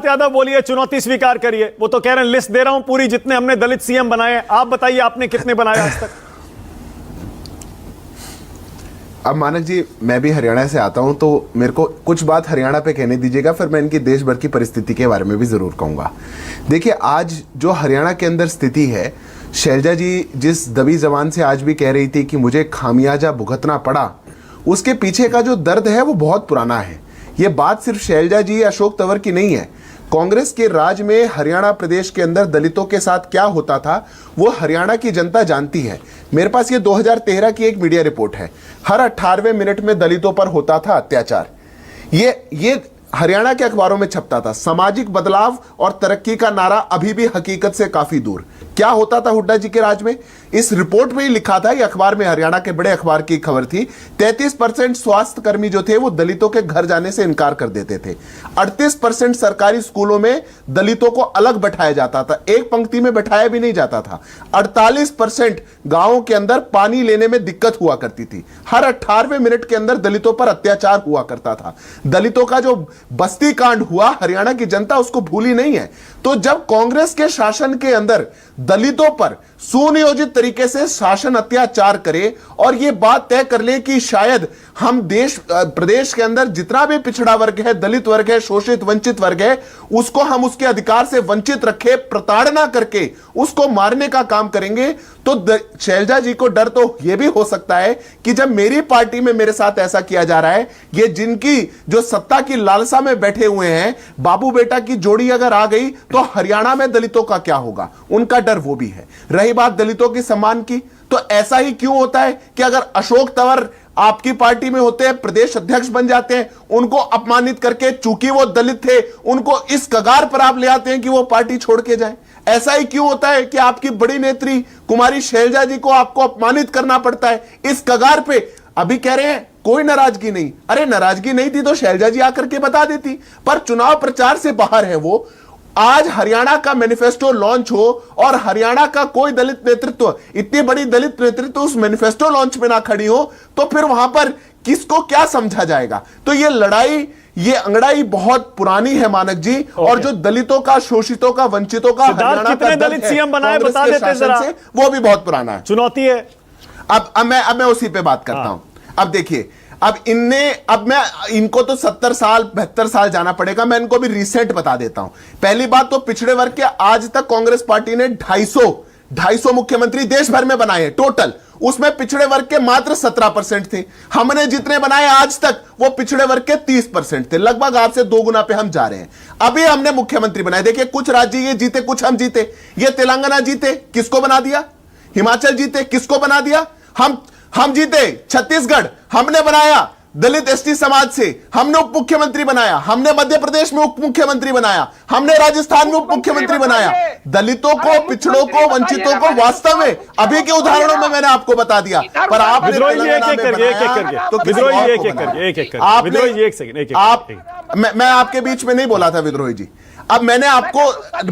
यादव बोलिए, चुनौती स्वीकार करिए। वो तो कह रहे हैं लिस्ट दे रहा हूं पूरी, जितने हमने दलित सीएम बनाए। आप बताइए आपने कितने बनाए आज तक? अब मानक जी, मैं भी हरियाणा से आता हूं, तो मेरे को कुछ बात हरियाणा पे कहने दीजिएगा, फिर मैं इनकी देश भर की परिस्थिति के बारे में भी जरूर कहूंगा। देखिए, आज जो हरियाणा के अंदर स्थिति है, शैलजा जी जिस दबी जबान से आज भी कह रही थी कि मुझे खामियाजा भुगतना पड़ा, उसके पीछे का जो दर्द है वो बहुत पुराना है। ये बात सिर्फ शैलजा जी अशोक तंवर की नहीं है। कांग्रेस के राज में हरियाणा प्रदेश के अंदर दलितों के साथ क्या होता था वो हरियाणा की जनता जानती है। मेरे पास ये 2013 की एक मीडिया रिपोर्ट है। हर 18वें मिनट में दलितों पर होता था अत्याचार। ये हरियाणा के अखबारों में छपता था। सामाजिक बदलाव और तरक्की का नारा अभी भी हकीकत से काफी दूर। क्या होता था हुड्डा जी के राज में? इस रिपोर्ट में ही लिखा था, ये अखबार में, हरियाणा के बड़े अखबार की खबर थी, 33% स्वास्थ्य कर्मी जो थे वो दलितों के घर जाने से इनकार कर देते थे। 38% सरकारी स्कूलों में दलितों को अलग बैठाया जाता था, एक पंक्ति में बैठाया भी नहीं जाता था। 48% गांवों के अंदर पानी लेने में दिक्कत हुआ करती थी। हर 18वें मिनट के अंदर दलितों पर अत्याचार हुआ करता था। दलितों का जो बस्ती कांड हुआ, हरियाणा की जनता उसको भूली नहीं है। तो जब कांग्रेस के शासन के अंदर दलितों पर सुनियोजित तरीके से शासन अत्याचार करे और यह बात तय कर ले कि शायद हम प्रदेश के अंदर जितना भी पिछड़ा वर्ग है, दलित वर्ग है, शोषित वंचित वर्ग है, उसको हम उसके अधिकार से वंचित रखे, प्रताड़ना करके उसको मारने का काम करेंगे, तो शैलजा जी को डर तो यह भी हो सकता है कि जब मेरी पार्टी में मेरे साथ ऐसा किया जा रहा है, ये जिनकी जो सत्ता की लालसा में बैठे हुए हैं, बाबू बेटा की जोड़ी अगर आ गई तो हरियाणा में दलितों का क्या होगा, उनका डर वो भी है। रही बात दलितों के सम्मान की, तो ऐसा ही क्यों होता है कि अगर अशोक तंवर आपकी पार्टी में होते हैं, प्रदेश अध्यक्ष बन जाते हैं, उनको अपमानित करके, चूंकि वो दलित थे, उनको इस कगार पर आप ले आते हैं कि वो पार्टी छोड़ के जाए? ऐसा ही क्यों होता है कि आपकी बड़ी नेत्री कुमारी शैलजा जी को आपको अपमानित करना पड़ता है इस कगार पे? अभी कह रहे हैं कोई नाराजगी नहीं। अरे नाराजगी नहीं थी तो शैलजा जी आकर के बता देती, पर चुनाव प्रचार से बाहर है वो। आज हरियाणा का मैनिफेस्टो लॉन्च हो और हरियाणा का कोई दलित नेतृत्व, इतनी बड़ी दलित नेतृत्व उस मैनिफेस्टो लॉन्च में ना खड़ी हो, तो फिर वहां पर किसको क्या समझा जाएगा? तो ये लड़ाई, ये अंगड़ाई बहुत पुरानी है मानक जी। और जो दलितों का, शोषितों का, वंचितों का हरियाणा का दलित सीएम बनाए बता देते जरा, वो भी बहुत पुराना है, चुनौती है। अब मैं उसी पे बात करता हूं। अब देखिए, अब मैं इनको तो 70 साल 72 साल जाना पड़ेगा। मैं इनको भी रिसेंट बता देता हूं। पहली बात तो पिछड़े वर्ग के आज तक कांग्रेस पार्टी ने 250 मुख्यमंत्री देश भर में बनाए टोटल, उसमें पिछड़े वर्ग के मात्र 17% थे। हमने जितने बनाए आज तक वो पिछड़े वर्ग के 30% थे। लगभग आपसे 2 गुना पे हम जा रहे हैं। अभी हमने मुख्यमंत्री बनाए, देखिए कुछ राज्य ये जीते, कुछ हम जीते। ये तेलंगाना जीते, किसको बना दिया? हिमाचल जीते, किसको बना दिया? हम जीते। छत्तीसगढ़ हमने बनाया दलित एसटी समाज से, हमने उप मुख्यमंत्री बनाया। हमने मध्य प्रदेश में उप मुख्यमंत्री बनाया। हमने राजस्थान में उप मुख्यमंत्री बनाया। दलितों को, पिछड़ों को, वंचितों को वास्तव में अभी के उदाहरणों में मैंने आपको बता दिया। पर आपने मैं आपके बीच में नहीं बोला था विद्रोही जी। अब मैंने आपको,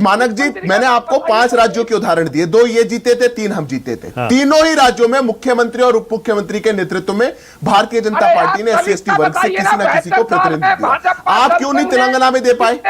मानक जी, मैंने आपको 5 राज्यों के उदाहरण दिए। 2 ये जीते थे, 3 हम जीते थे। हाँ। तीनों ही राज्यों में मुख्यमंत्री और उप मुख्यमंत्री के नेतृत्व में भारतीय जनता पार्टी ने SC/ST वर्ग से किसी ना किसी को प्रतिनिधित्व दिया। आप क्यों नहीं तेलंगाना में दे पाए?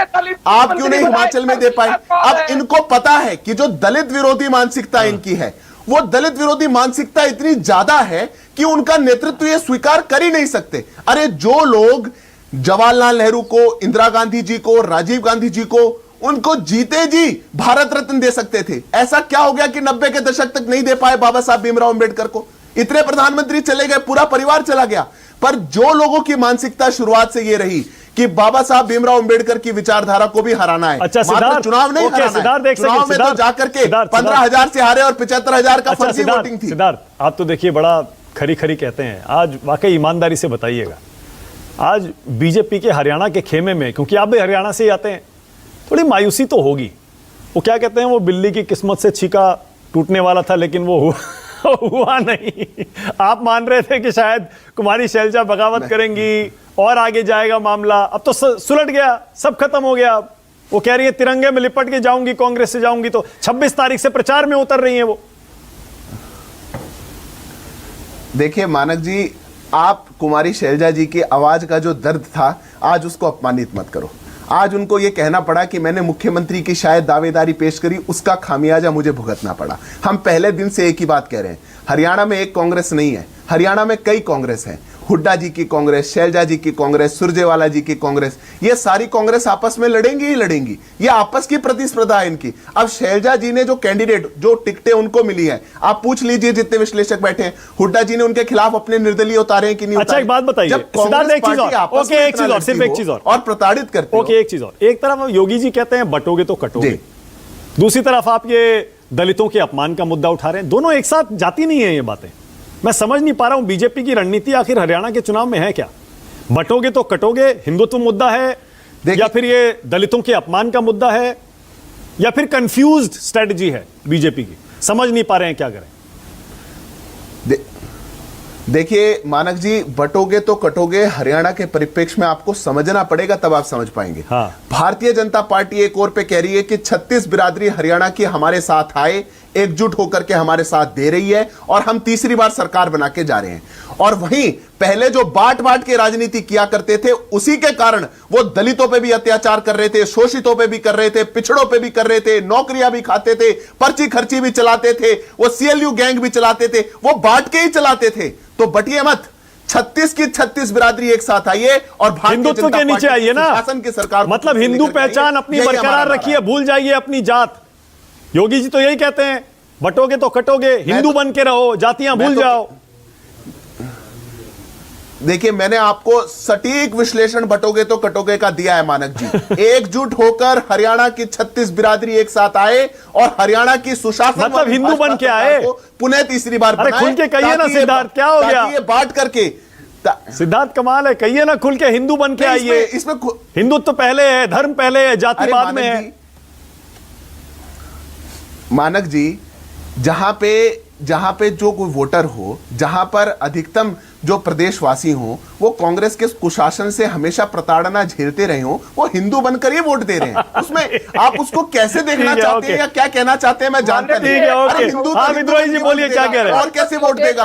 आप क्यों नहीं हिमाचल में दे पाए? अब इनको पता है कि जो दलित विरोधी मानसिकता इनकी है, वो दलित विरोधी मानसिकता इतनी ज्यादा है कि उनका नेतृत्व ये स्वीकार कर ही नहीं सकते। अरे जो लोग जवाहरलाल नेहरू को, इंदिरा गांधी जी को, राजीव गांधी जी को, उनको जीते जी भारत रत्न दे सकते थे, ऐसा क्या हो गया कि 90 के दशक तक नहीं दे पाए बाबा साहब भीमराव अंबेडकर को? इतने प्रधानमंत्री चले गए, पूरा परिवार चला गया, पर जो लोगों की मानसिकता शुरुआत से ये रही कि बाबा साहब भीमराव अंबेडकर की विचारधारा को भी हराना है। अच्छा, मात्र चुनाव नहीं हराना है। चुनाव में तो जाकर के 15,000 से हारे और 75,000 का फर्जी वोटिंग थी। सिद्धार्थ, आप तो देखिए बड़ा खरी खरी कहते हैं, आज वाकई ईमानदारी से बताइएगा, आज बीजेपी के हरियाणा के खेमे में, क्योंकि आप भी हरियाणा से ही आते हैं, थोड़ी मायूसी तो होगी। वो क्या कहते हैं, वो बिल्ली की किस्मत से छीका टूटने वाला था लेकिन वो हुआ नहीं। आप मान रहे थे कि शायद कुमारी शैलजा बगावत करेंगी और आगे जाएगा मामला, अब तो सुलट गया, सब खत्म हो गया। वो कह रही है तिरंगे में लिपट के जाऊंगी, कांग्रेस से जाऊंगी, तो 26 तारीख से प्रचार में उतर रही है वो। देखिए मानक जी, आप कुमारी शैलजा जी की आवाज का जो दर्द था, आज उसको अपमानित मत करो। आज उनको यह कहना पड़ा कि मैंने मुख्यमंत्री की शायद दावेदारी पेश करी, उसका खामियाजा मुझे भुगतना पड़ा। हम पहले दिन से एक ही बात कह रहे हैं, हरियाणा में एक कांग्रेस नहीं है, हरियाणा में कई कांग्रेस है। हुड्डा जी की कांग्रेस, शैलजा जी की कांग्रेस, सुरजेवाला जी की कांग्रेस, ये सारी कांग्रेस आपस में लड़ेंगी ही लड़ेंगी। ये आपस की प्रतिस्पर्धा है इनकी। अब शैलजा जी ने जो कैंडिडेट, जो टिकटें उनको मिली है, आप पूछ लीजिए जितने विश्लेषक बैठे हैं, हुड्डा जी ने उनके खिलाफ अपने निर्दलीय उतारे हैं कि नहीं अच्छा, उतारे? एक बात बताइए जब कांग्रेस एक चीज पार्टी और, आपस ओके, में एक चीज इतना और, सिर्फ लड़ती एक चीज हो और प्रताड़ित करती हो। ओके, एक चीज और, एक तरफ योगी जी कहते हैं बटोगे तो कटोगे, जी। दूसरी तरफ आप ये दलितों के अपमान का मुद्दा उठा रहे हैं। दोनों एक साथ जाती नहीं है ये बातें। मैं समझ नहीं पा रहा हूं बीजेपी की रणनीति आखिर हरियाणा के चुनाव में है क्या? बटोगे तो कटोगे हिंदुत्व मुद्दा है, या फिर ये दलितों के अपमान का मुद्दा है, या फिर कंफ्यूज्ड स्ट्रेटजी है बीजेपी की? समझ नहीं पा रहे हैं क्या करें। देखिए मानक जी, बटोगे तो कटोगे हरियाणा के परिप्रेक्ष्य में आपको समझना पड़ेगा, तब आप समझ पाएंगे। हाँ। भारतीय जनता पार्टी एक और पे कह रही है कि 36 बिरादरी हरियाणा की हमारे साथ आए, एकजुट होकर के हमारे साथ दे रही है, और हम तीसरी बार सरकार बना के जा रहे हैं। और वहीं पहले जो बांट बांट के राजनीति किया करते थे, उसी के कारण वो दलितों पे भी अत्याचार कर रहे थे, शोषितों पे भी कर रहे थे, पिछड़ों पे भी कर रहे थे, नौकरियां भी खाते थे, पर्ची खर्ची भी चलाते थे, वो सीएलयू गैंग भी चलाते थे, वो बांट के ही चलाते थे। तो बटिए मत, 36 की 36 बिरादरी एक साथ आइए और हिंदुत्व के नीचे आइए ना। शासन की सरकार, मतलब हिंदू पहचान अपनी बरकरार रखिए, भूल जाइए अपनी जात। योगी जी तो यही कहते हैं, बटोगे तो कटोगे, हिंदू बन के रहो, जातियां भूल जाओ। देखिए मैंने आपको सटीक विश्लेषण बटोगे तो कटोगे का दिया है मानक जी। एकजुट होकर हरियाणा की 36 बिरादरी एक साथ आए और हरियाणा की सुशासन, मतलब हिंदू बन के आए, पुनः तीसरी बार अरे खुल के कहिए ना सिद्धार्थ, क्या हो गया? ये बांट करके सिद्धार्थ कमाल है, कहिए ना खुल के हिंदू बन के आइए। इसमें हिंदुत्व पहले है, धर्म पहले है, जाति बाद में है। मानक जी, जहां पे जो कोई वोटर हो, जहां पर अधिकतम जो प्रदेशवासी हो, वो कांग्रेस के कुशासन से हमेशा प्रताड़ना झेलते रहे हो, वो हिंदू बनकर ही वोट दे रहे हैं। उसमें आप उसको कैसे देखना चाहते हैं या क्या कहना चाहते हैं मैं जानता नहीं। हिंदू, विद्रोही जी बोलिए क्या कह रहे हैं, और कैसे वोट देगा?